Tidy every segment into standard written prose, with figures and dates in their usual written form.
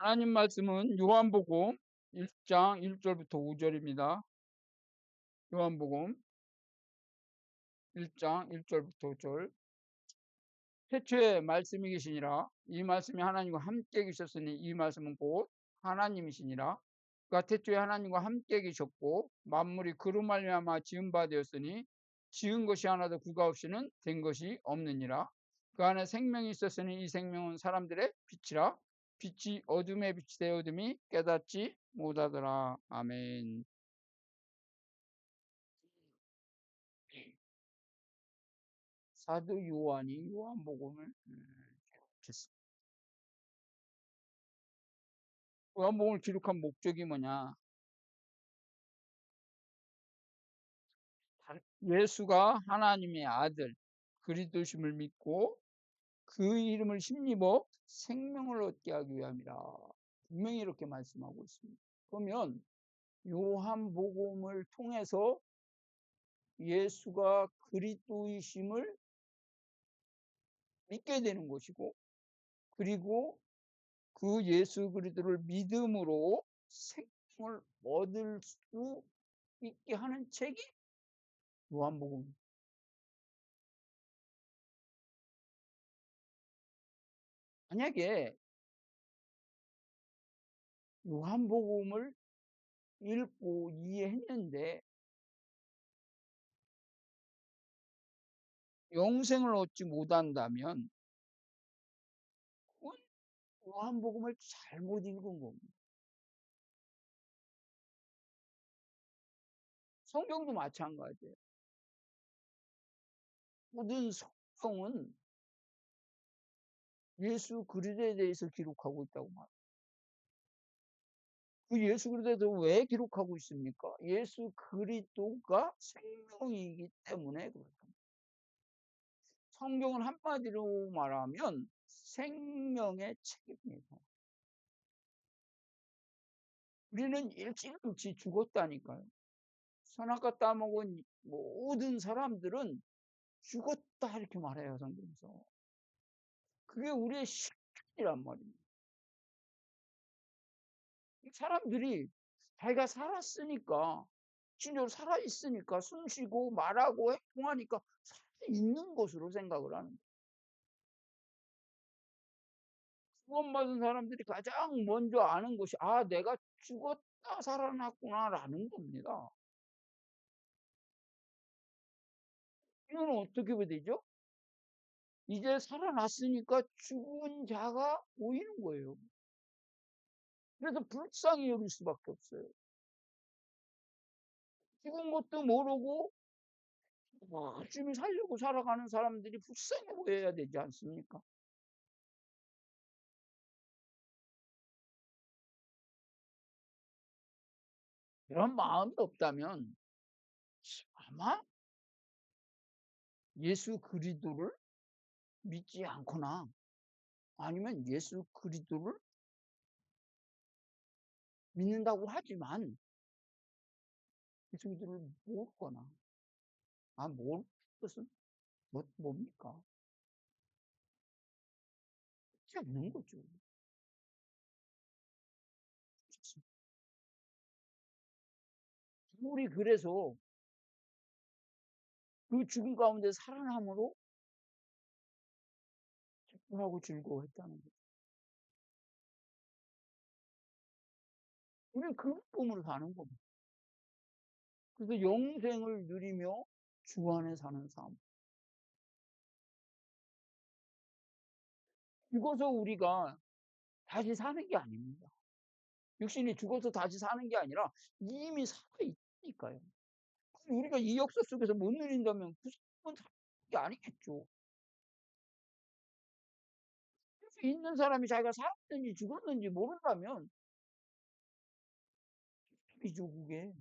하나님 말씀은 요한복음 1장 1절부터 5절입니다. 요한복음 1장 1절부터 5절. 태초에 말씀이 계시니라. 이 말씀이 하나님과 함께 계셨으니 이 말씀은 곧 하나님이시니라. 그가 태초에 하나님과 함께 계셨고 만물이 그로 말미암아 지은 바 되었으니 지은 것이 하나도 그가 없이는 된 것이 없느니라. 그 안에 생명이 있었으니 이 생명은 사람들의 빛이라. 빛이 어둠에 비치되 어둠이 깨닫지 못하더라. 아멘. 사도 요한이 요한복음을 기록했습니다. 요한복음을 기록한 목적이 뭐냐? 예수가 하나님의 아들 그리스도심을 믿고 그 이름을 힘입어 생명을 얻게 하기 위함이라. 분명히 이렇게 말씀하고 있습니다. 그러면 요한복음을 통해서 예수가 그리스도이심을 믿게 되는 것이고, 그리고 그 예수 그리스도를 믿음으로 생명을 얻을 수 있게 하는 책이 요한복음. 만약에 요한복음을 읽고 이해했는데 영생을 얻지 못한다면 그건 요한복음을 잘못 읽은 겁니다. 성경도 마찬가지예요. 모든 성경은 예수 그리스도에 대해서 기록하고 있다고 말합니다. 그 예수 그리스도에 대해서 왜 기록하고 있습니까? 예수 그리스도가 생명이기 때문에 그렇습니다. 성경은 한마디로 말하면 생명의 책입니다. 우리는 일찌감치 죽었다니까요. 선악과 따먹은 모든 사람들은 죽었다 이렇게 말해요, 성경에서. 그게 우리의 실존이란 말입니다. 사람들이 자기가 살았으니까, 진짜로 살아있으니까, 숨 쉬고 말하고 행동하니까 살아있는 것으로 생각을 하는 거예요. 구원받은 사람들이 가장 먼저 아는 것이, 아, 내가 죽었다 살아났구나라는 겁니다. 이건 어떻게 되죠? 이제 살아났으니까 죽은 자가 보이는 거예요. 그래서 불쌍히 여길 수밖에 없어요. 죽은 것도 모르고 열심히 살려고 살아가는 사람들이 불쌍해 보여야 되지 않습니까? 그런 마음이 없다면 아마 예수 그리스도를 믿지 않거나 아니면 예수 그리스도를 믿는다고 하지만 예수 그리스도를 모르거나 모르는 것은 뭡니까? 그렇지 않는 거죠. 우리 그래서 그 죽음 가운데 살아남으로 기쁨하고 즐거워했다는 거죠. 우리는 그 꿈을 사는 겁니다. 그래서 영생을 누리며 주 안에 사는 삶. 죽어서 우리가 다시 사는 게 아닙니다. 육신이 죽어서 다시 사는 게 아니라 이미 살아있으니까요. 우리가 이 역사 속에서 못 누린다면 그 사람은 사는 게 아니겠죠. 그래서 있는 사람이 자기가 살았는지 죽었는지 모른다면 이죠 그게.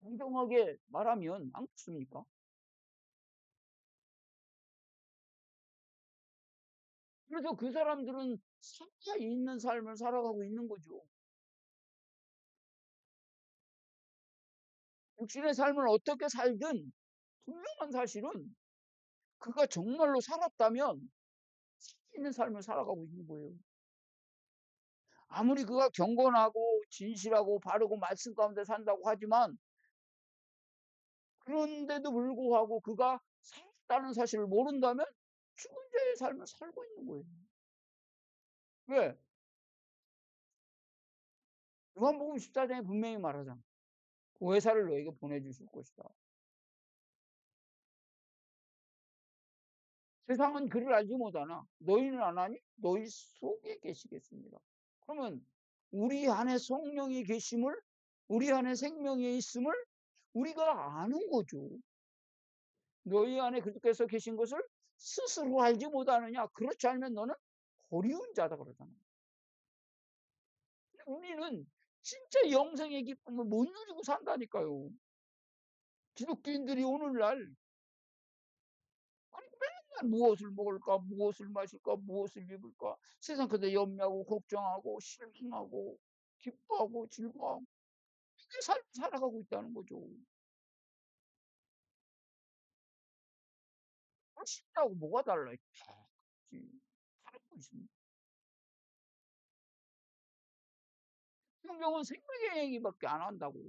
공정하게 말하면 안 그렇습니까? 그래서 그 사람들은 살아있는 삶을 살아가고 있는 거죠. 육신의 삶을 어떻게 살든 분명한 사실은 그가 정말로 살았다면 살아있는 삶을 살아가고 있는 거예요. 아무리 그가 경건하고 진실하고 바르고 말씀 가운데 산다고 하지만 그런데도 불구하고 그가 살았다는 사실을 모른다면 죽은 자의 삶을 살고 있는 거예요. 왜? 요한복음 14장에 분명히 말하잖아. 보혜사를 너에게 보내주실 것이다. 세상은 그를 알지 못하나 너희는 아나니 너희 속에 계시겠습니다. 그러면 우리 안에 성령이 계심을, 우리 안에 생명이 있음을 우리가 아는 거죠. 너희 안에 그리스도께서 계신 것을 스스로 알지 못하느냐? 그렇지 않으면 너는 고리운 자다 그러잖아요. 우리는 진짜 영생의 기쁨을 못 누리고 산다니까요. 기독교인들이 오늘날 아니 맨날 무엇을 먹을까, 무엇을 마실까, 무엇을 입을까, 세상 그대 염려하고 걱정하고 실망하고 기뻐하고 즐거워하고 그 삶을 살아가고 있다는 거죠. 신하고 뭐가 달라? 똑같이 살고 있습니다. 성경은 생명의 얘기밖에 안 한다고.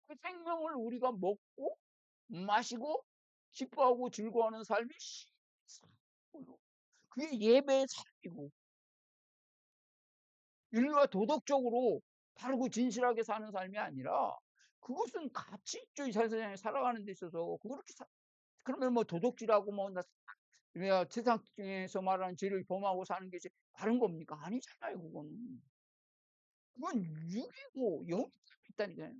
그 생명을 우리가 먹고 마시고 기뻐하고 즐거워하는 삶이 삶이고요. 그게 예배의 삶이고 인류가 도덕적으로 바르고 진실하게 사는 삶이 아니라 그것은 가치주의 세상에 살아가는 데 있어서 그렇게 그러면 뭐 도덕질하고 뭐 세상에서 말하는 죄를 범하고 사는 게 바른 겁니까? 아니잖아요, 그거는. 그건 육이고 영이 있다니까요.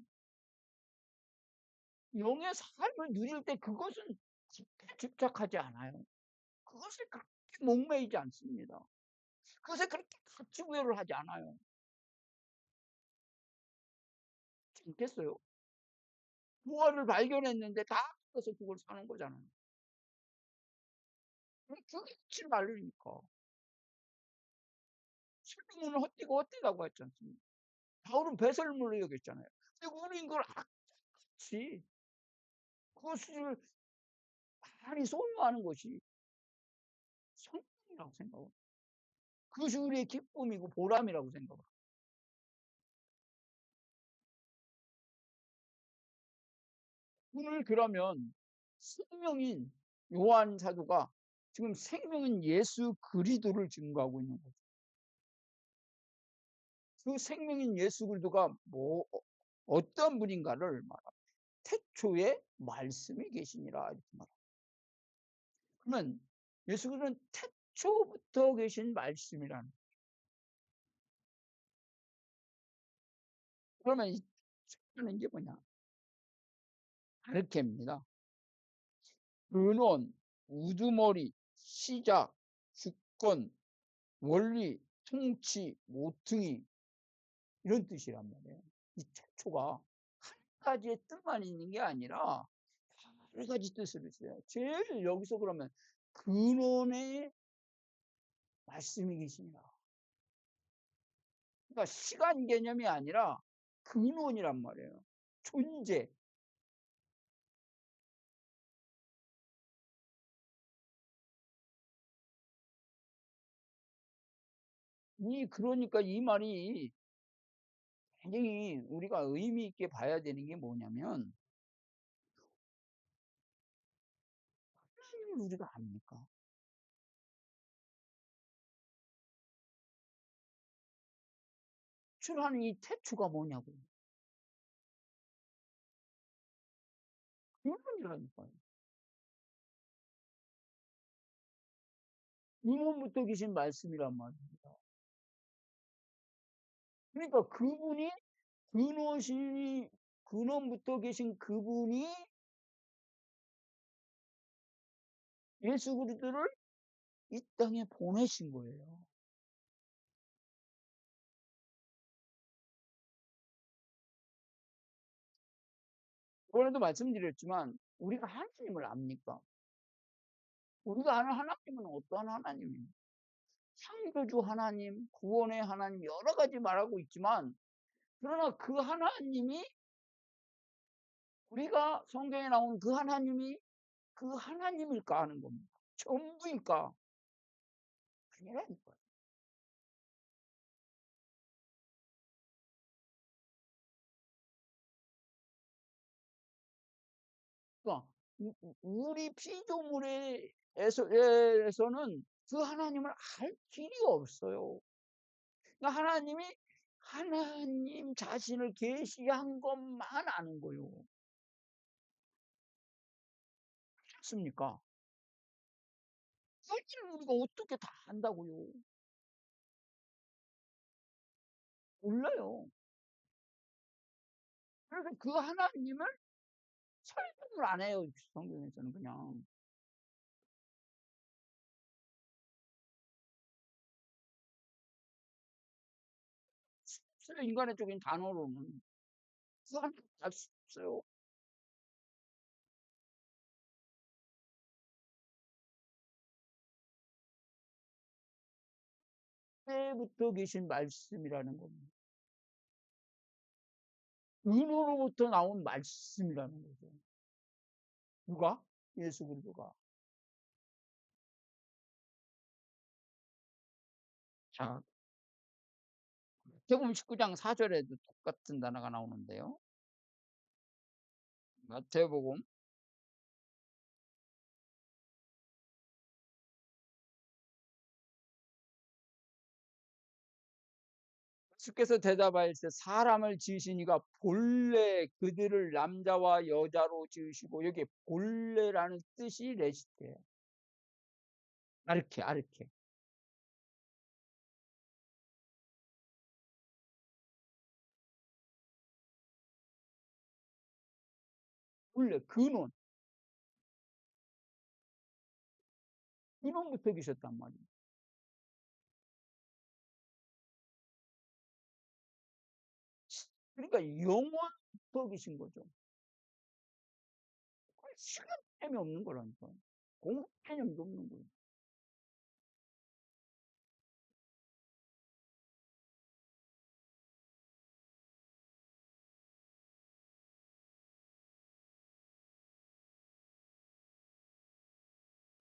영의 삶을 누릴 때 그것은 집착하지 않아요. 그것에 그렇게 목매이지 않습니다. 그것에 그렇게 가치 부여를 하지 않아요. 않겠어요? 부활을 발견했는데 다 그래서 그걸 사는 거잖아요. 그게 가치를 알리니까. 슬픔은 헛되고 헛되다고 했지 않습니까? 바울은 배설물로 여겼잖아요. 근데 우리는 그걸 악같이 그것을 많이 소유하는 것이 성공이라고 생각합니다. 그것이 우리의 기쁨이고 보람이라고 생각합니다. 오늘 그러면 생명인 요한 사도가 지금 생명인 예수 그리스도를 증거하고 있는 거죠. 그 생명인 예수 그리스도가 어떤 분인가를 말합니다. 태초에 말씀이 계시니라 이렇게 말합니다. 그러면 예수 그리스도는 태초부터 계신 말씀이라는. 그러면 이 태초는 게 뭐냐? 가르침입니다. 근원, 우두머리, 시작, 주권, 원리, 통치, 모퉁이 이런 뜻이란 말이에요. 이 태초가 한 가지의 뜻만 있는 게 아니라 여러 가지 뜻을 있어요. 제일 여기서 그러면 근원의 말씀이 계시니라. 그러니까 시간 개념이 아니라 근원이란 말이에요. 존재. 그러니까 이 말이 굉장히 우리가 의미 있게 봐야 되는 게 뭐냐면 하나님을 우리가 압니까? 출하는 이 태초가 뭐냐고. 근원이라니까요. 근원부터 계신 말씀이란 말입니다. 그러니까 그분이 근원신이 근원부터 계신 그분이 예수 그리스도를 이 땅에 보내신 거예요. 이번에도 말씀드렸지만 우리가 하나님을 압니까? 우리가 아는 하나님은 어떠한 하나님입니까? 창조주 하나님, 구원의 하나님 여러 가지 말하고 있지만 그러나 그 하나님이 우리가 성경에 나온 그 하나님이 그 하나님일까 하는 겁니다. 전부일까? 당연하니까요. 그러니까 우리 피조물에서는 그 하나님을 알 길이 없어요. 그러니까 하나님 자신을 계시한 것만 아는 거요. 그렇습니까? 그걸 우리가 어떻게 다 안다고요? 몰라요. 그래서 그 하나님을 설명을 안 해요, 성경에서는 그냥. 인간의 적인 단어로는 그 하나님 알수 없어요. 때부터 계신 말씀이라는 겁니다. 은으로부터 나온 말씀이라는 거죠. 누가? 예수 그리스도가. 자, 마태복음 19장 4절에도 똑같은 단어가 나오는데요. 마태복음, 예수께서 대답하였을 때 사람을 지으시니가 본래 그들을 남자와 여자로 지으시고, 여기 본래라는 뜻이 레시트예요. 아르케. 본래 근원부터 계셨단 말이에요. 그러니까 영원부터 계신 거죠. 시간 개념이 없는 거라니까. 공간 개념도 없는 거예요.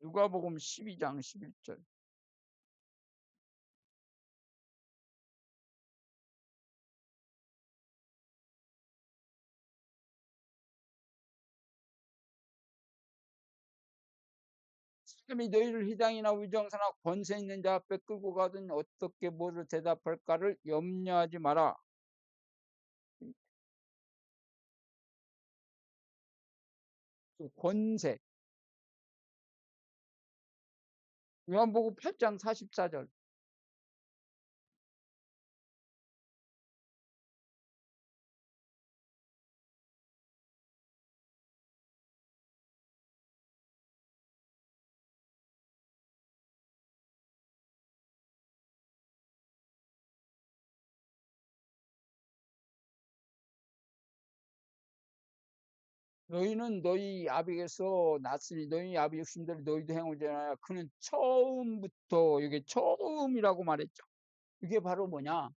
누가복음 12장 11절. 사람이 너희를 회당이나 위정사나 권세 있는 자 앞에 끌고 가든 어떻게 뭐를 대답할까를 염려하지 마라. 그 권세. 요한복음 8장 44절. 너희는 너희 아비에서 났으니 너희 아비 욕심대로 너희도 행하잖아. 그는 처음부터 이게 처음이라고 말했죠. 이게 바로 뭐냐?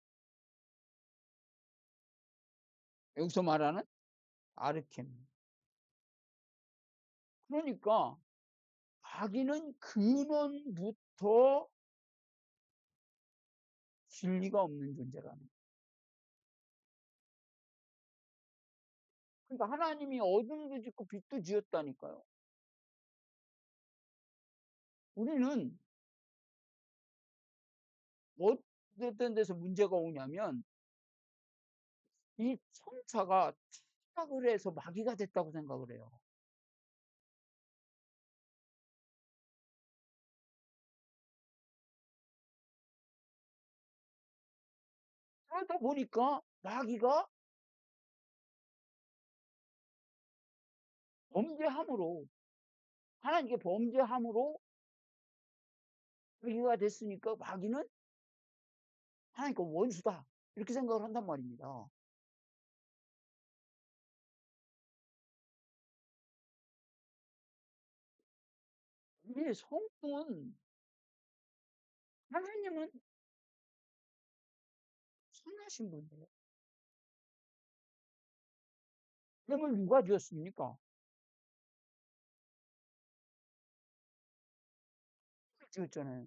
여기서 말하는 아르케입. 그러니까 자기는 근원부터 진리가 없는 존재라는 거예요. 그러니까 하나님이 어둠도 짓고 빛도 지었다니까요. 우리는 어떤 데서 문제가 오냐면 이 천사가 타락을 해서 마귀가 됐다고 생각을 해요. 그러다 보니까 마귀가 범죄함으로 하나님께 범죄함으로 마귀가 됐으니까 마귀는 하나님과 원수다 이렇게 생각을 한단 말입니다. 우리 성품은 하나님은 선하신 분이에요. 그걸 누가 지었습니까? 지었잖아요.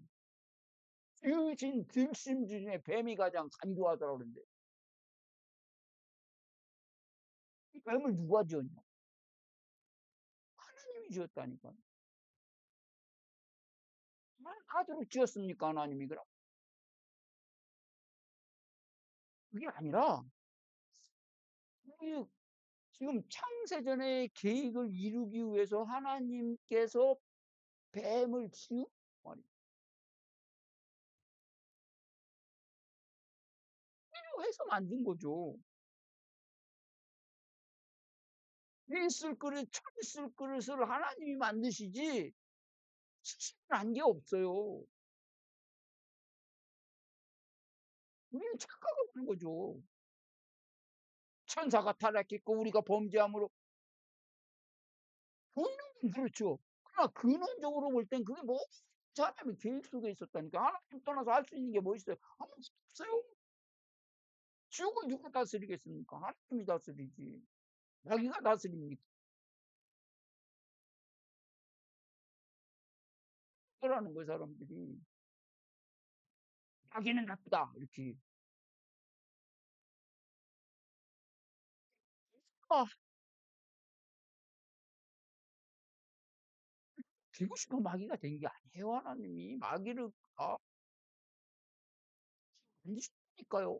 지으신 들심 중에 뱀이 가장 간교하더라고 그러는데 이 뱀을 누가 지었냐? 하나님이 지었다니까. 아들로 지었습니까 하나님이 그럼? 그게 아니라 이 지금 창세전의 계획을 이루기 위해서 하나님께서 뱀을 지은 말이에요. 필요해서 만든 거죠. 있을 그릇, 천 있을 그릇을 하나님이 만드시지 시식한 게 없어요. 우리는 착각을 하는 거죠. 천사가 타락했고 우리가 범죄함으로 본능은 그렇죠. 그러나 근원적으로 볼 땐 그게 뭐 하나님의 계획 속에 있었다니까. 하나님 떠나서 할 수 있는 게 뭐 있어요? 아무것도 없어요. 지옥을 누가 다스리겠습니까? 하나님이 다스리지. 자기가 다스립니까? 그러는 거예요, 사람들이. 자기는 나쁘다. 이렇게. 아, 되고 싶은 마귀가 된 게 아니에요, 하나님이. 마귀를, 만드셨다니까요.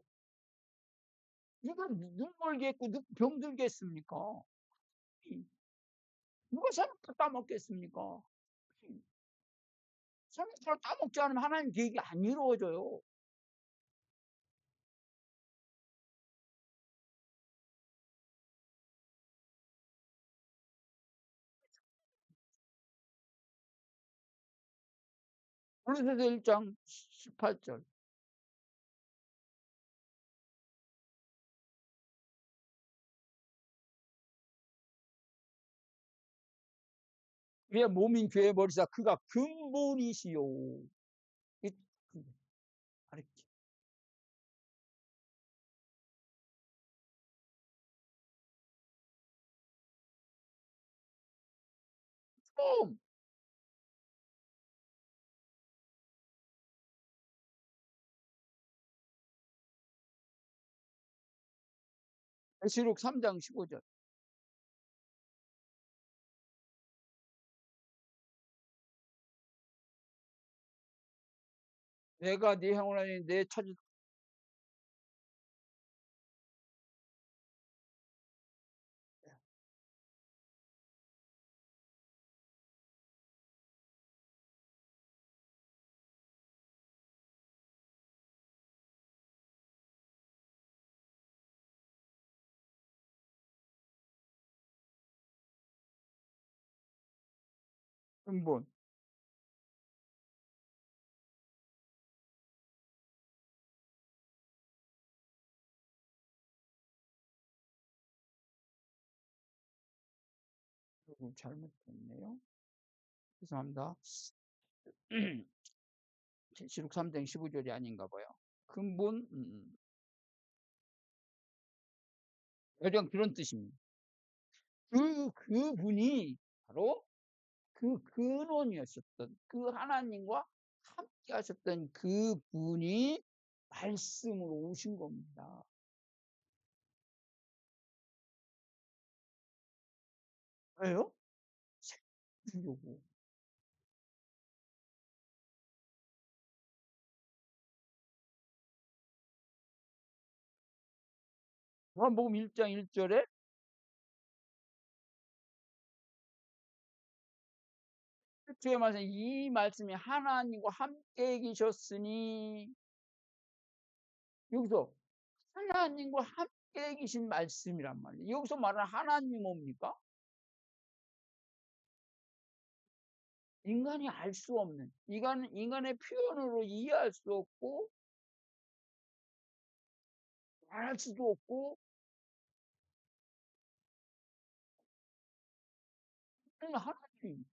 누가 눈 멀게 했고, 누가 병들게 했습니까? 누가 사람을 따먹겠습니까? 사람을 따먹지 않으면 하나님 계획이 안 이루어져요. 골로새서 1장 18절. 그의 몸인 교회 머리사 그가 근본이시요. 이 가르치. 처음 계시록 3장 15절. 내가 네 형을 내 찾은 근본. 잘못했네요. 죄송합니다. 계시록 3장 15절이 아닌가 봐요. 근본, 가령 그런 뜻입니다. 그분이 바로 그 근원이었었던 그 하나님과 함께 하셨던 그분이 말씀으로 오신 겁니다. 왜요? 주려고. 요한복음 1장 1절에 주의 말씀 이 말씀이 하나님과 함께 계셨으니 여기서 하나님과 함께 계신 말씀이란 말이에요. 여기서 말하는 하나님이 뭡니까? 인간이 알 수 없는 인간의 표현으로 이해할 수 없고 말할 수도 없고 하나님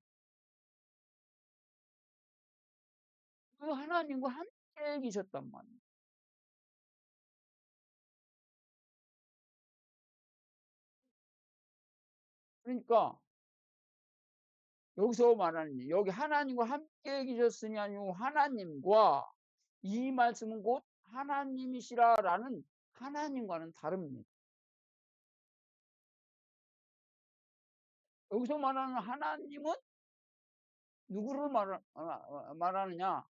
그 하나님과 함께 계셨단 말이에요. 그러니까 여기서 말하는 여기 하나님과 함께 계셨으니 아니고 하나님과 이 말씀은 곧 하나님이시라라는 하나님과는 다릅니다. 여기서 말하는 하나님은 누구를 말하느냐?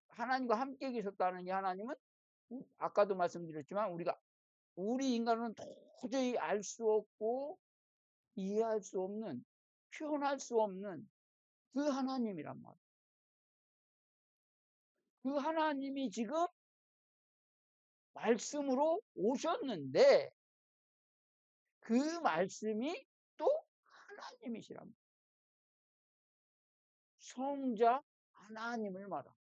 하나님과 함께 계셨다는 이 하나님은 아까도 말씀드렸지만 우리 인간은 도저히 알 수 없고 이해할 수 없는, 표현할 수 없는 그 하나님이란 말이에요. 그 하나님이 지금 말씀으로 오셨는데 그 말씀이 또 하나님이시란 말이에요. 성자 하나님을 말합니다.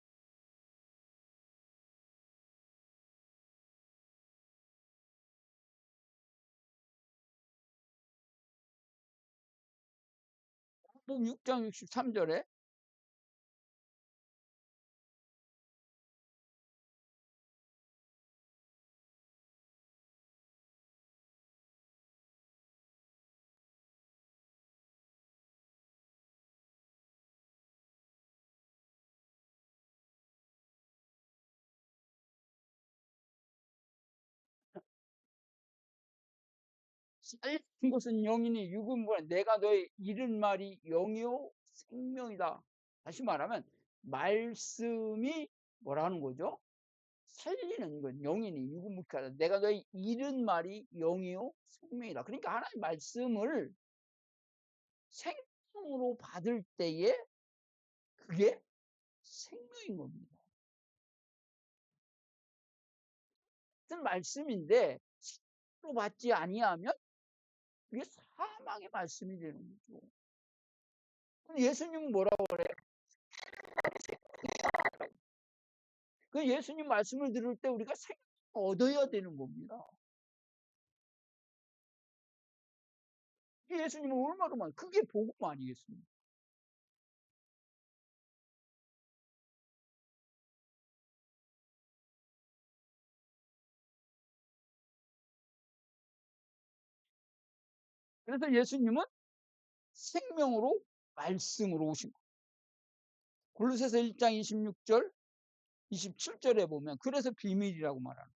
마가복음 6장 63절에 살린 것은 영이니 육은 뭐야? 내가 너의 이른 말이 영이요 생명이다. 다시 말하면 말씀이 뭐라는 거죠? 살리는 건 영이니 육은 묵하다. 내가 너의 이른 말이 영이요 생명이다. 그러니까 하나님 말씀을 생명으로 받을 때에 그게 생명인 겁니다. 같은 말씀인데 생명으로 받지 아니하면 그게 사망의 말씀이 되는 거죠. 예수님은 뭐라고 그래? 그 예수님 말씀을 들을 때 우리가 생명을 얻어야 되는 겁니다. 예수님은 얼마나 많이, 그게 복음 아니겠습니까? 그래서 예수님은 생명으로 말씀으로 오신 거예요. 골로새서 1장 26절, 27절에 보면 그래서 비밀이라고 말하는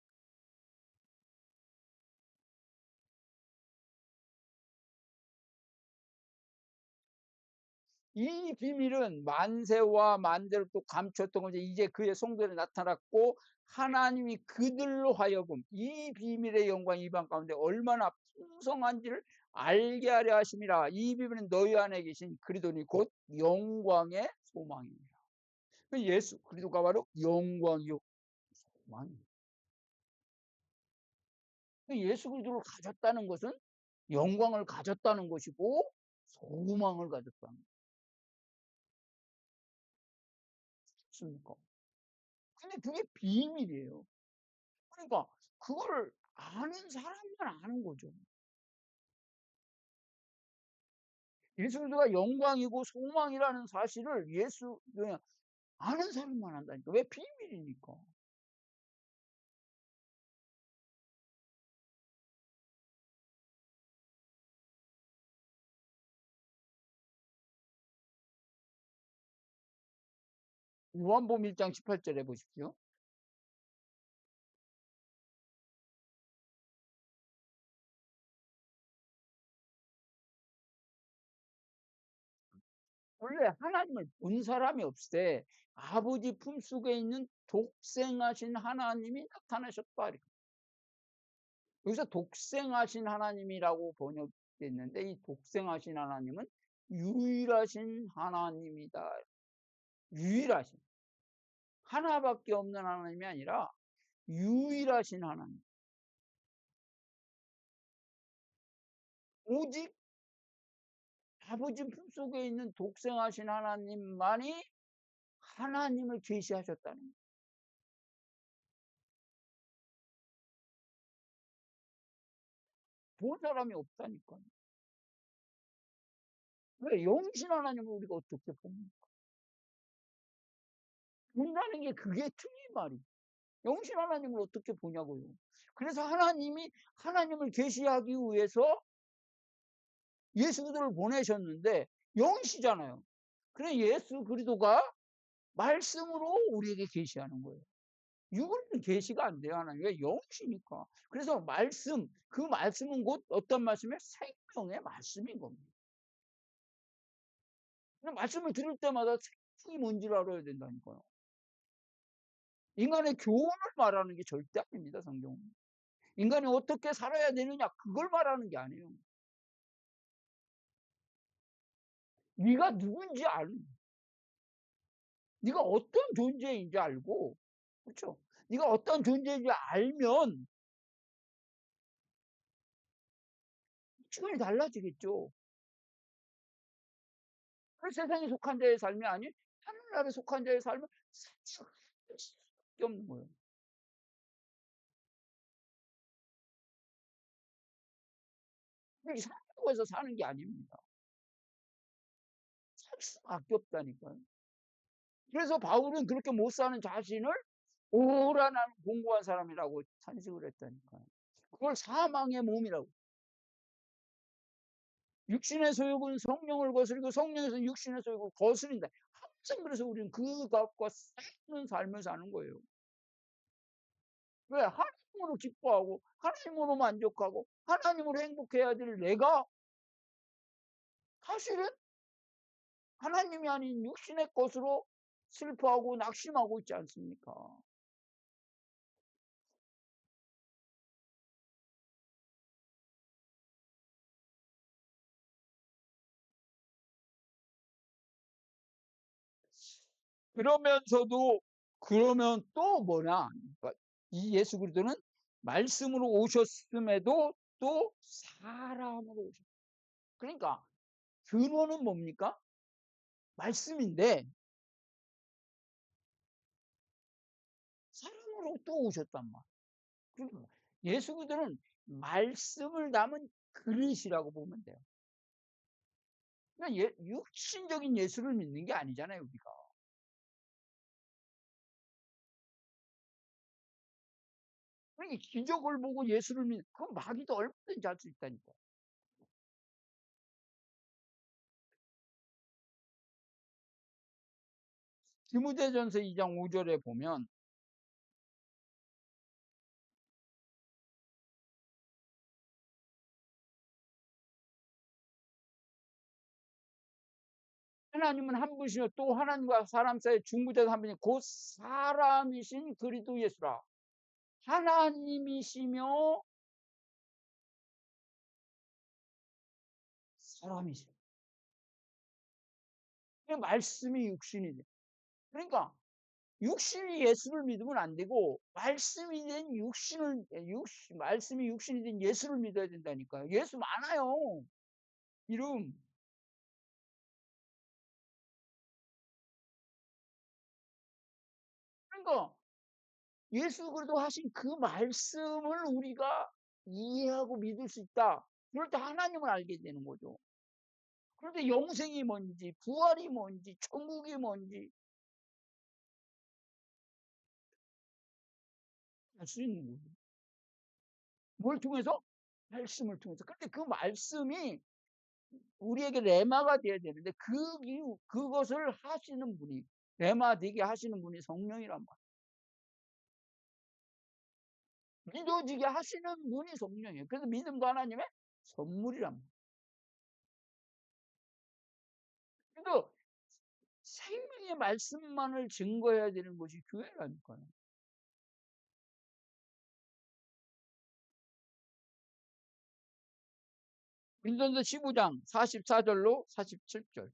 거예요. 이 비밀은 만세와 만대를 또 감췄던 거죠. 이제 그의 성도에 나타났고 하나님이 그들로 하여금 이 비밀의 영광이 이방 가운데 얼마나 풍성한지를 알게 하려 하심이라. 이 비밀은 너희 안에 계신 그리스도니 곧 영광의 소망입니다. 예수 그리스도가 바로 영광이요 소망입니다. 예수 그리스도를 가졌다는 것은 영광을 가졌다는 것이고 소망을 가졌다는 것입니까? 근데 그게 비밀이에요. 그러니까 그거를 아는 사람만 아는 거죠. 예수 그리스도가 영광이고 소망이라는 사실을 그냥 아는 사람만 안다니까. 왜? 비밀이니까. 요한복음 1장 18절에 보십시오. 원래 하나님을 본 사람이 없을 때 아버지 품속에 있는 독생하신 하나님이 나타나셨다. 여기서 독생하신 하나님이라고 번역됐는데 이 독생하신 하나님은 유일하신 하나님이다. 유일하신. 하나밖에 없는 하나님이 아니라 유일하신 하나님. 오직 아버지 품속에 있는 독생하신 하나님만이 하나님을 계시하셨다는 거예요. 본 사람이 없다니까요. 왜? 영신 하나님을 우리가 어떻게 봅니까? 본다는 게 그게 틀린 말이에요. 영신 하나님을 어떻게 보냐고요. 그래서 하나님이 하나님을 계시하기 위해서 예수 그리스도를 보내셨는데 영이시잖아요. 그래 예수 그리스도가 말씀으로 우리에게 계시하는 거예요. 육은 계시가 안 돼요. 하나님. 왜? 영이시니까. 그래서 말씀, 그 말씀은 곧 어떤 말씀이에요? 생명의 말씀인 겁니다. 말씀을 들을 때마다 생명이 뭔지를 알아야 된다니까요. 인간의 교훈을 말하는 게 절대 아닙니다, 성경은. 인간이 어떻게 살아야 되느냐, 그걸 말하는 게 아니에요. 네가 누군지 네가 어떤 존재인지 알고, 그렇죠? 네가 어떤 존재인지 알면 시간이 달라지겠죠. 그 세상에 속한 자의 삶이 아닌 하늘나라에 속한 자의 삶은 살 수밖에 없는 거예요. 이게 산다고 해서 사는 게 아닙니다. 살 수밖에 없다니까요. 그래서 바울은 그렇게 못 사는 자신을 오라 나는 공고한 사람이라고 탄식을 했다니까요. 그걸 사망의 몸이라고. 육신의 소욕은 성령을 거스리고 성령에서 육신의 소욕을 거스린다. 항상 그래서 우리는 그 값과 싸우는 삶을 사는 거예요. 왜? 하나님으로 기뻐하고 하나님으로 만족하고 하나님으로 행복해야 될 내가 사실은 하나님이 아닌 육신의 것으로 슬퍼하고 낙심하고 있지 않습니까? 그러면서도 그러면 또 뭐냐? 그러니까 이 예수 그리스도는 말씀으로 오셨음에도 또 사람으로 오셨. 그러니까 근원은 뭡니까? 말씀인데 사람으로 또 오셨단 말이에요. 그러니까 예수 그리스도는 말씀을 담은 그릇이라고 보면 돼요. 그러니까 육신적인 예수를 믿는 게 아니잖아요, 우리가. 그러니까 기적을 보고 예수를 그건 마귀도 얼마든지 할 수 있다니까. 디모데전서 2장 5절에 보면 하나님은 한 분이시요 또 하나님과 사람 사이의 중보자도 한 분이 곧 사람이신 그리스도 예수라. 하나님이시며 사람이시라. 그 말씀이 육신이 돼. 그러니까 육신이 예수를 믿으면 안 되고 말씀이 된 말씀이 육신이 된 예수를 믿어야 된다니까요. 예수 많아요. 이름. 그러니까 예수 그리스도 하신 그 말씀을 우리가 이해하고 믿을 수 있다. 그럴 때 하나님을 알게 되는 거죠. 그런데 영생이 뭔지, 부활이 뭔지, 천국이 뭔지 알 수 있는 거예요. 뭘 통해서? 말씀을 통해서. 근데 그 말씀이 우리에게 레마가 돼야 되는데 그것을 하시는 분이 레마 되게 하시는 분이 성령이란 말이에요. 믿어지게 하시는 분이 성령이에요. 그래서 믿음도 하나님의 선물이란 말이에요. 그래서 생명의 말씀만을 증거해야 되는 것이 교회라니까요. 고린도전서 15장 44절로 47절.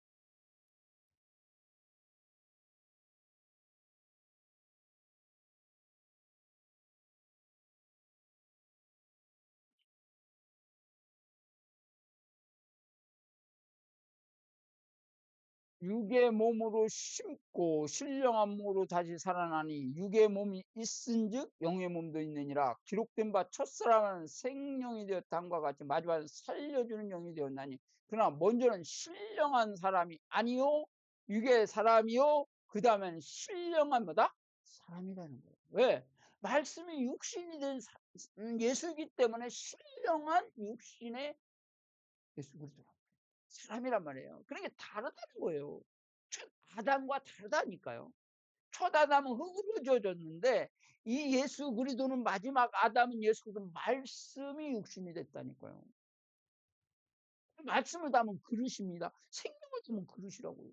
육의 몸으로 심고 신령한 몸으로 다시 살아나니 육의 몸이 있은즉 영의 몸도 있느니라. 기록된 바 첫사람은 생령이 되었다 함과 같이 마지막은 살려주는 영이 되었나니 그러나 먼저는 신령한 사람이 아니요 육의 사람이요 그 다음에는 신령한 뭐다? 사람이라는 거예요. 왜? 말씀이 육신이 된 예수이기 때문에 신령한 육신의 예수 그리스도 사람이란 말이에요. 그러니까 다르다는 거예요. 첫 아담과 다르다니까요. 첫 아담은 흙으로 지어졌는데 이 예수 그리스도는 마지막 아담은 예수 그리스도 말씀이 육신이 됐다니까요. 말씀을 담은 그릇입니다. 생명을 담은 그릇이라고요.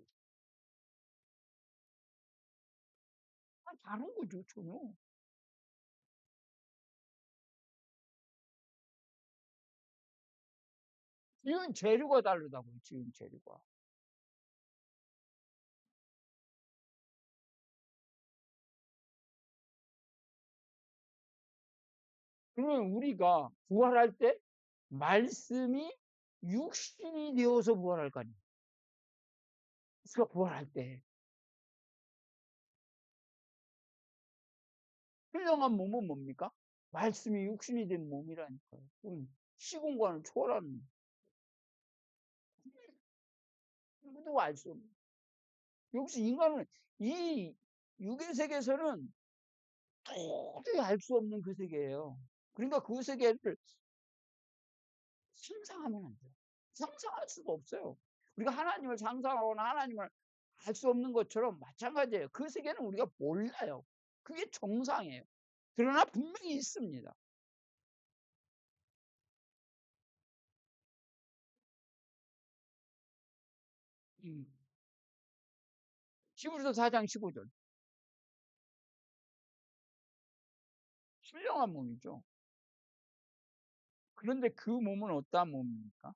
다른 거죠, 전혀. 지은 재료가 다르다고요, 지은 재료가. 그러면 우리가 부활할 때 말씀이 육신이 되어서 부활할 거 아니에요. 그래서 부활할 때 훌륭한 몸은 뭡니까? 말씀이 육신이 된 몸이라니까요. 시공간을 초월하는 누구도 알 수 없는. 역시 인간은 이 육의 세계에서는 도저히 알 수 없는 그 세계예요. 그러니까 그 세계를 상상하면 안 돼요. 상상할 수가 없어요. 우리가 하나님을 상상하거나 하나님을 알 수 없는 것처럼 마찬가지예요. 그 세계는 우리가 몰라요. 그게 정상이에요. 그러나 분명히 있습니다. 음. 히브리서 4장 15절. 훌륭한 몸이죠. 그런데 그 몸은 어떠한 몸입니까?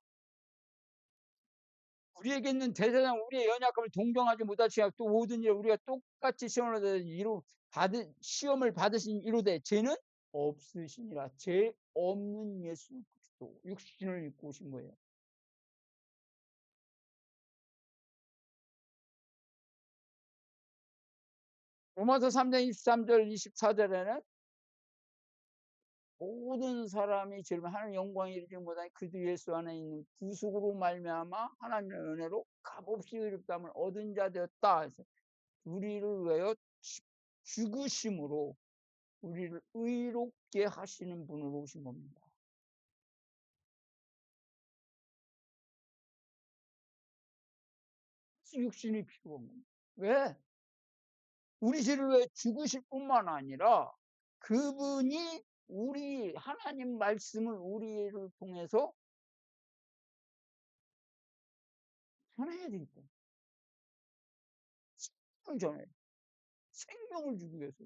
우리에게는 대세상 우리의 연약함을 동정하지 못하시고 또 모든 일에 우리가 똑같이 시험을 받으신 이로되 죄는 없으시니라. 죄 없는 예수 그리스도 육신을 입고 오신 거예요. 로마서 3장 23절 24절에는 모든 사람이 지금 하나님 영광에 이르지 못하니 그도 예수 안에 있는 구속으로 말미암아 하나님의 은혜로 값없이 의롭다함을 얻은 자 되었다. 해서 우리를 위하여 죽으심으로 우리를 의롭게 하시는 분으로 오신 겁니다. 육신이 필요한 겁니다. 왜? 우리 죄를 위해 죽으실 뿐만 아니라 그분이 우리 하나님 말씀을 우리를 통해서 전해야 되니까 생명을 전해 생명을 주기 위해서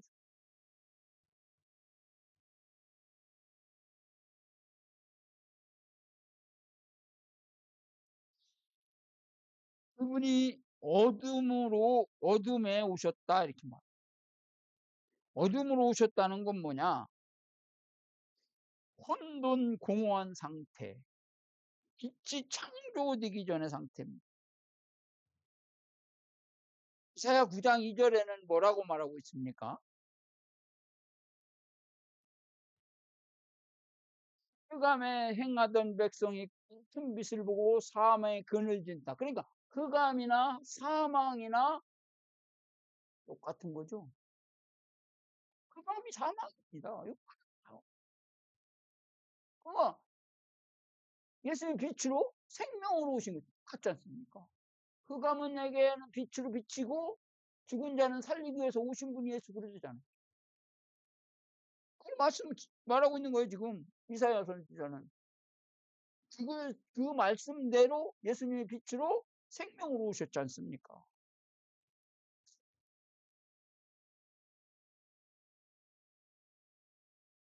그분이 어둠에 오셨다 이렇게 말. 어둠으로 오셨다는 건 뭐냐? 혼돈 공허한 상태, 빛이 창조되기 전의 상태입니다. 이사야 9장 2절에는 뭐라고 말하고 있습니까? 흑암에 행하던 백성이 큰 빛을 보고 사망의 근을 진다. 그러니까 흑암이나 사망이나 똑같은 거죠. 흑암이 사망입니다. 그러니까 예수님 빛으로 생명으로 오신 거 같지 않습니까? 흑암은 내게는 빛으로 비치고 죽은 자는 살리기 위해서 오신 분이 예수 그리스도잖아요. 그 말씀 말하고 있는 거예요 지금 이사야 선지자는. 그 말씀대로 예수님의 빛으로 생명으로 오셨지 않습니까?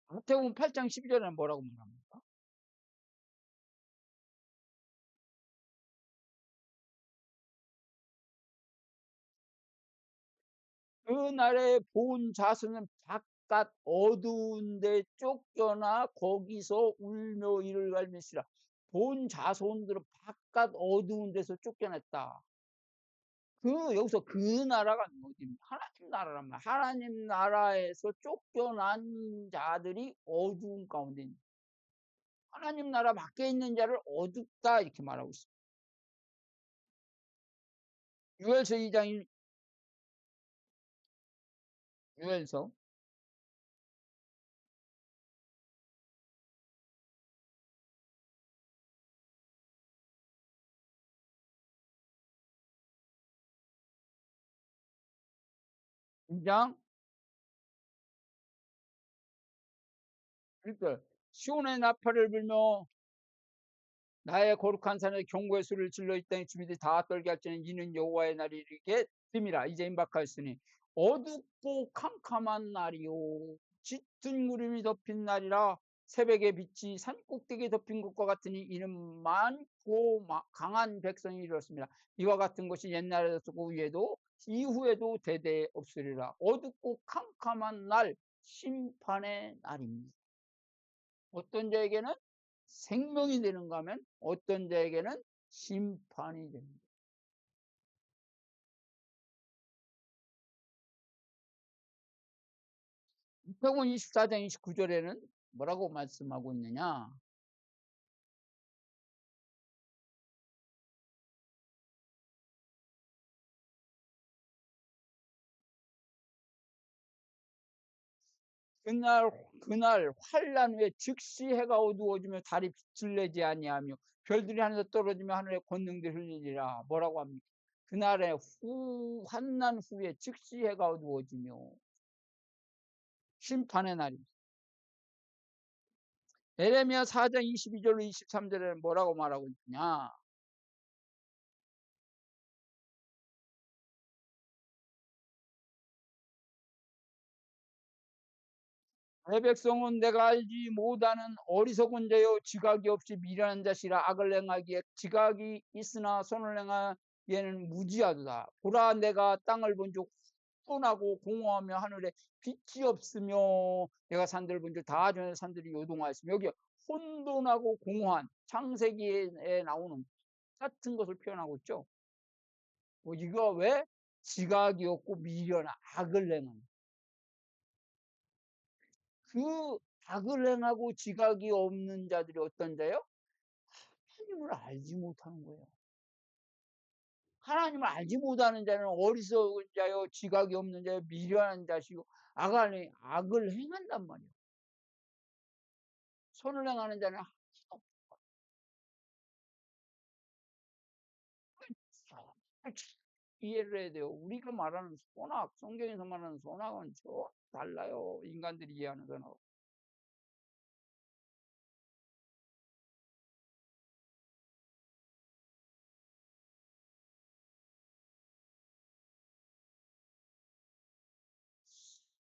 마태복음 8장 12절에는 뭐라고 말합니까? 그 날에 본 자손은 바깥 어두운 데 쫓겨나 거기서 울며 이를 갈미시라. 본 자손들은 바깥 어두운 데서 쫓겨났다. 여기서 그 나라가 어디입니까? 하나님 나라란 말. 하나님 나라에서 쫓겨난 자들이 어두운 가운데 있는. 하나님 나라 밖에 있는 자를 어둡다 이렇게 말하고 있습니다. 유엘서 2장 유엘서 2장. 그러니까 시온의 나팔을 불며 나의 거룩한 산에 경고의 소리를 질러 이 땅의 주민들이 다 떨게 할지는 이는 여호와의 날이 이르게 됨이라. 이제 임박하였으니 어둡고 캄캄한 날이요 짙은 구름이 덮인 날이라. 새벽의 빛이 산 꼭대기에 덮인 것과 같으니 이는 많고 강한 백성이 이르렀습니다. 이와 같은 것이 옛날에도 있었고 위에도 이후에도 대대 없으리라. 어둡고 캄캄한 날, 심판의 날입니다. 어떤 자에게는 생명이 되는가 하면 어떤 자에게는 심판이 됩니다. 성경 24장 29절에는 뭐라고 말씀하고 있느냐? 그날 환란 후에 즉시 해가 어두워지며 달이 빛을 내지 아니하며 별들이 하늘에서 떨어지며 하늘의 권능들이 흘리리라. 뭐라고 합니까? 그날의 환난 후에 즉시 해가 어두워지며 심판의 날입니다. 에레미야 4장 22절로 23절에는 뭐라고 말하고 있느냐? 내 백성은 내가 알지 못하는 어리석은 자여 지각이 없이 미련한 자시라. 악을 행하기에 지각이 있으나 손을 행하기에는 무지하도다. 보라, 내가 땅을 본즉 혼돈하고 공허하며 하늘에 빛이 없으며 내가 산들을 본즉 다 전에 산들이 요동하였으며. 여기 혼돈하고 공허한, 창세기에 나오는 같은 것을 표현하고 있죠. 이거 왜? 지각이 없고 미련한 악을 행하는, 그 악을 행하고 지각이 없는 자들이 어떤 자요? 하나님을 알지 못하는 거예요. 하나님을 알지 못하는 자는 어리석은 자요, 지각이 없는 자요, 미련한 자시고 악을 행한단 말이에요. 선을 행하는 자는 이해를 해야 돼요. 우리가 말하는 선악, 성경에서 말하는 선악은 저 달라요. 인간들이 이해하는 선악.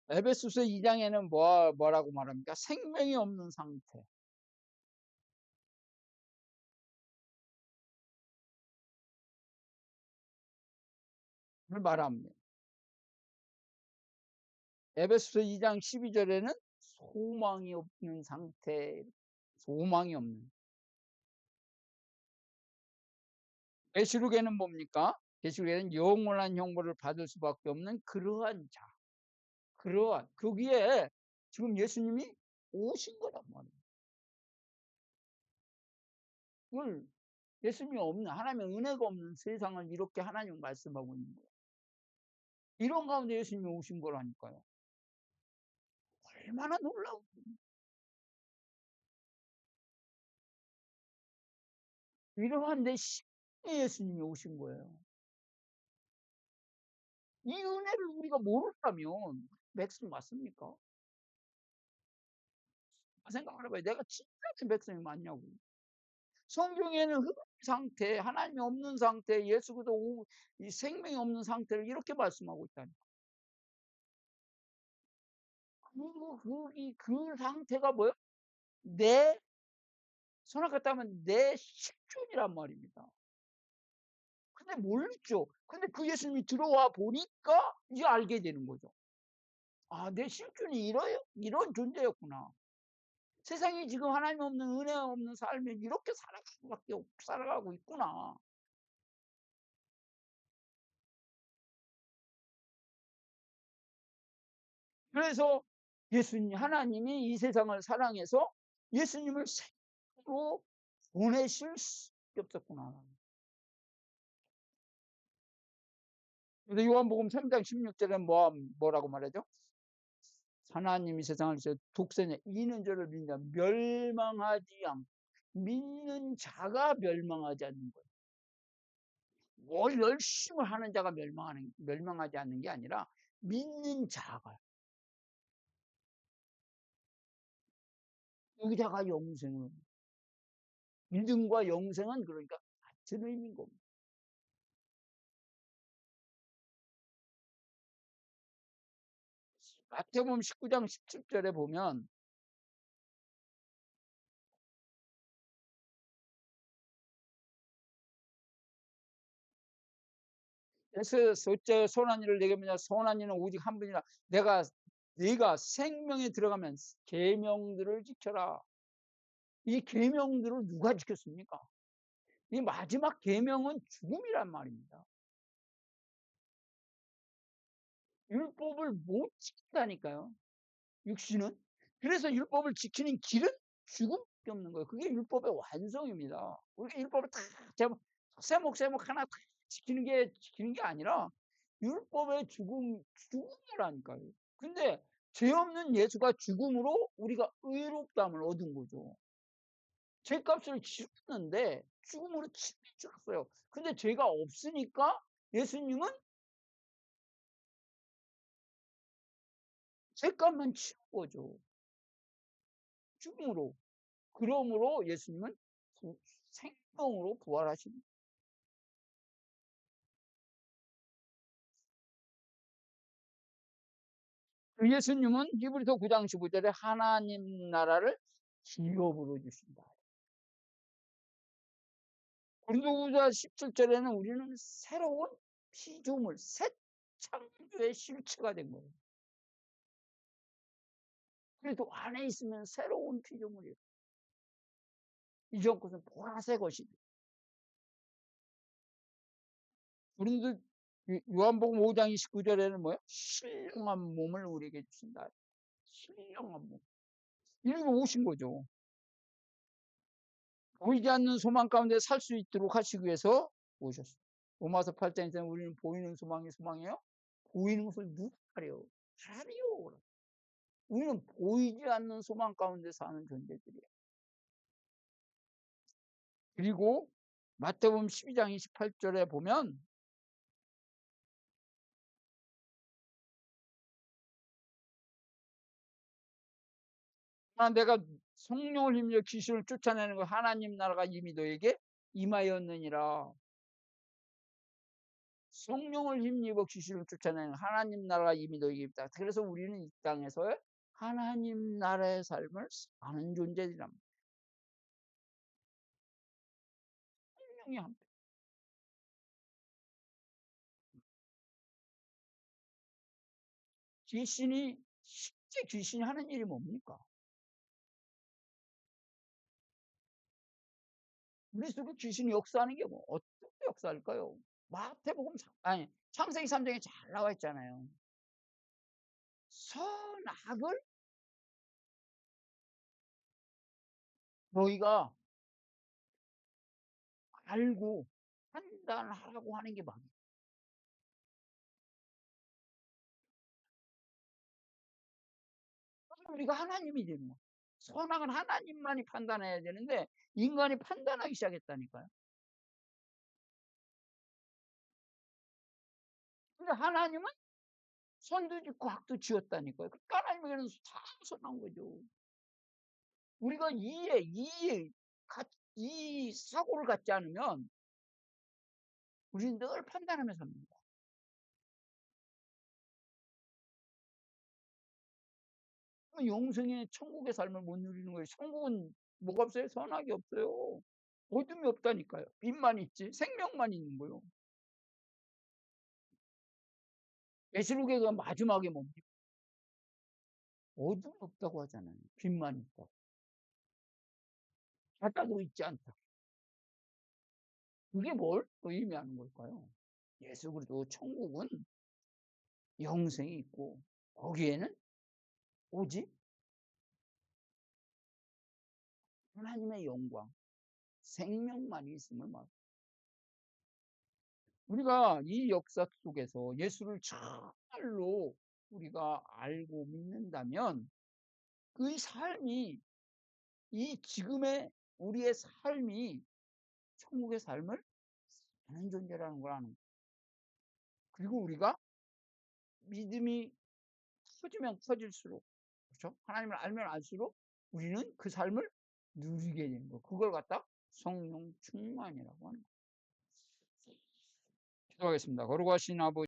에베소서 2장에는 뭐라고 말합니까? 생명이 없는 상태를 말합니다. 에베소서 2장 12절에는 소망이 없는 상태, 소망이 없는. 계시록에는 뭡니까? 계시록에는 영원한 형벌을 받을 수밖에 없는 그러한 자, 그러한 거기에 지금 예수님이 오신 거란 말이에요. 그걸 예수님이 없는, 하나님의 은혜가 없는 세상을 이렇게 하나님 말씀하고 있는 거예요. 이런 가운데 예수님이 오신 거라니까요. 얼마나 놀라운. 이러한 내 심에 예수님이 오신 거예요. 이 은혜를 우리가 모른다면 백성 맞습니까? 생각을 해봐요. 내가 진짜 백성이 맞냐고. 성경에는 흑암 상태, 하나님이 없는 상태, 예수 그리스도 이 생명이 없는 상태를 이렇게 말씀하고 있다니. 그 상태가 뭐예요? 내 선악같다면 내 식존이란 말입니다. 근데 모르죠. 근데 그 예수님이 들어와 보니까 이제 알게 되는 거죠. 아, 내 식존이 이런 존재였구나. 세상이 지금 하나님 없는 은혜 없는 삶에 이렇게 살아가고 있구나. 그래서 예수님, 하나님이 이 세상을 사랑해서 예수님을 생으로 보내실 수밖에 없었구나. 그래서 요한복음 3장 16절에 뭐라고 말하죠? 하나님이 세상을 독생자 이는 저를 믿는 멸망하지 않고, 믿는 자가 멸망하지 않는 거예요. 뭘 열심히 하는 자가 멸망하지 않는 게 아니라 믿는 자가, 여기다가 영생을, 믿음과 영생은 그러니까 같은 의미인 겁니다. 마태복음 19장 17절에 보면 그래서 첫째 선한 이를 내게 하느냐 선한 이는 오직 한 분이라 네가 생명에 들어가면 계명들을 지켜라. 이 계명들을 누가 지켰습니까? 이 마지막 계명은 죽음이란 말입니다. 율법을 못 지킨다니까요. 육신은. 그래서 율법을 지키는 길은 죽음밖에 없는 거예요. 그게 율법의 완성입니다. 우리가 율법을 다 세목세목 하나 다 지키는 게 아니라 율법의 죽음이라니까요. 근데 죄 없는 예수가 죽음으로 우리가 의롭다함을 얻은 거죠. 죄값을 치렀는데 죽음으로 치렀어요. 근데 죄가 없으니까 예수님은 죄값만 치른 거죠. 죽음으로. 그러므로 예수님은 생명으로 부활하신 그 예수님은 히브리서 9장 15절에 하나님 나라를 기업으로 주신다. 고린도후서 17절에는 우리는 새로운 피조물, 새 창조의 실체가 된 거예요. 그래도 안에 있으면 새로운 피조물이에요. 이전 것은 보라색 옷이. 우리도 요한복음 5장 29절에는 뭐예요? 신령한 몸을 우리에게 주신다. 신령한 몸. 이리로 오신 거죠. 보이지 않는 소망 가운데 살 수 있도록 하시기 위해서 오셨어요. 로마서 8장에서는 우리는 보이는 소망이 소망이에요. 보이는 것을 누가 하래요? 하나님이요. 우리는 보이지 않는 소망 가운데 사는 존재들이에요. 그리고 마태복음 12장 28절에 보면 내가 성령을 힘입어 귀신을 쫓아내는 거 하나님 나라가 이미 너에게 임하였느니라. 성령을 힘입어 귀신을 쫓아내는 하나님 나라가 이미 너에게 있다. 그래서 우리는 이 땅에서 하나님 나라의 삶을 사는 존재들이랍니다. 성령이 함께. 실제 귀신이 하는 일이 뭡니까? 우리 속에 귀신이 역사하는 게 뭐, 어떻게 역사할까요? 마태복음, 창세기 3장에 잘 나와 있잖아요. 선악을 너희가 알고 판단하라고 하는 게 맞아요. 우리가 하나님이 되는 거예요. 선악은 하나님만이 판단해야 되는데 인간이 판단하기 시작했다니까요. 근데 하나님은 선도 짓고 악도 지었다니까요. 그러니까 하나님에게는 다 선한 거죠. 우리가 이 사고를 갖지 않으면 우리는 늘 판단하면서 삽니다. 영생의 천국의 삶을 못 누리는 거예요. 천국은 뭐가 없어요? 선악이 없어요. 어둠이 없다니까요. 빛만 있지 생명만 있는 거예요. 계시록의 마지막에 뭡니까? 어둠이 없다고 하잖아요. 빛만 있다고. 바다도 있지 않다. 그게 뭘 의미하는 걸까요? 예수 그리스도 천국은 영생이 있고 거기에는 오직 하나님의 영광, 생명만 있음을 말. 우리가 이 역사 속에서 예수를 정말로 우리가 알고 믿는다면 그 삶이 이 지금의 우리의 삶이 천국의 삶을 사는 존재라는 걸 아는 거예요. 그리고 우리가 믿음이 커지면 커질수록, 그렇죠? 하나님을 알면 알수록 우리는 그 삶을 누리게 되는 거. 그걸 갖다 성령 충만이라고 하는 거예요. 기도하겠습니다. 거룩하신 아버지